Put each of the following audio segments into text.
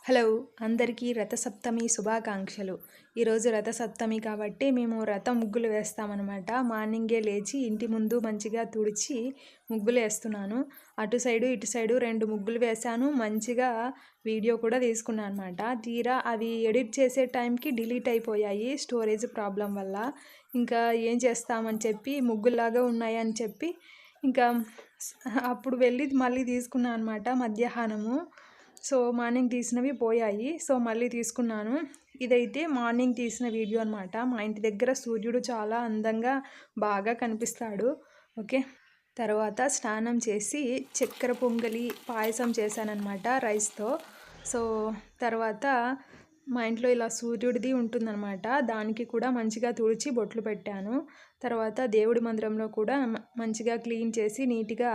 Hello అందరికీ రథసప్తమి శుభాకాంక్షలు. ఈరోజు రథసప్తమి కాబట్టి మేము రథం ముగ్గులు వేస్తామన్నమాట. మార్నింగే లేచి ఇంటి ముందు మంచిగా తుడిచి ముగ్గులు వేస్తున్నాను. అటు సైడు ఇటు సైడు 2 ముగ్గులు వేశాను. మంచిగా వీడియో కూడా తీసుకున్నాను అనమాట. తీరా అవి ఎడిట్ చేసే టైంకి డిలీట్ అయిపోయాయి స్టోరేజ్ ప్రాబ్లం వల్ల. ఇంకా ఏం చేస్తామని చెప్పి ముగ్గుల్లాగా ఉన్నాయని చెప్పి ఇంకా అప్పుడు వెళ్ళి మళ్ళీ తీసుకున్నాను అనమాట మధ్యాహ్నము. సో మార్నింగ్ తీసినవి పోయాయి. సో మళ్ళీ తీసుకున్నాను. ఇదైతే మార్నింగ్ తీసిన వీడియో అనమాట. మా ఇంటి దగ్గర సూర్యుడు చాలా అందంగా బాగా కనిపిస్తాడు. ఓకే, తర్వాత స్నానం చేసి చక్కెర పొంగలి పాయసం చేశానన్నమాట రైస్తో. సో తర్వాత మా ఇంట్లో ఇలా సూర్యుడిది ఉంటుందన్నమాట. దానికి కూడా మంచిగా తుడిచి బొట్లు పెట్టాను. తర్వాత దేవుడి మందిరంలో కూడా మంచిగా క్లీన్ చేసి నీట్గా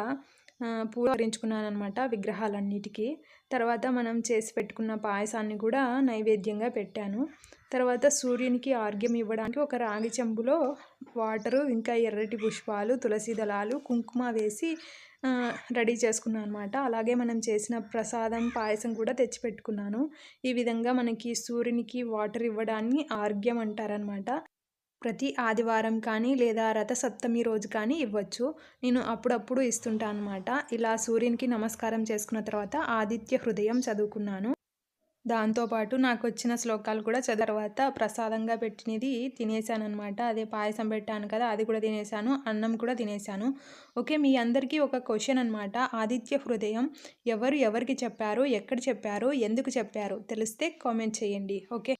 పూజించుకున్నాను అనమాట విగ్రహాలన్నిటికీ. తర్వాత మనం చేసి పెట్టుకున్న పాయసాన్ని కూడా నైవేద్యంగా పెట్టాను. తర్వాత సూర్యునికి ఆర్ఘ్యం ఇవ్వడానికి ఒక రాగి చెంబులో వాటరు, ఇంకా ఎర్రటి పుష్పాలు, తులసి దళాలు, కుంకుమ వేసి రెడీ చేసుకున్నాను అనమాట. అలాగే మనం చేసిన ప్రసాదం పాయసం కూడా తెచ్చిపెట్టుకున్నాను. ఈ విధంగా మనకి సూర్యునికి వాటర్ ఇవ్వడాన్ని ఆర్ఘ్యం అంటారనమాట. ప్రతి ఆదివారం కానీ లేదా రథసప్తమి రోజు కానీ ఇవ్వచ్చు. నేను అప్పుడప్పుడు ఇస్తుంటాను అనమాట. ఇలా సూర్యునికి నమస్కారం చేసుకున్న తర్వాత ఆదిత్య హృదయం చదువుకున్నాను. దాంతోపాటు నాకు వచ్చిన శ్లోకాలు కూడా తర్వాత ప్రసాదంగా పెట్టినది తినేసానమాట. అదే పాయసం పెట్టాను కదా, అది కూడా తినేసాను. అన్నం కూడా తినేసాను. ఓకే, మీ అందరికీ ఒక క్వశ్చన్ అనమాట. ఆదిత్య హృదయం ఎవరికి చెప్పారు, ఎక్కడ చెప్పారు, ఎందుకు చెప్పారు తెలిస్తే కామెంట్ చేయండి. ఓకే.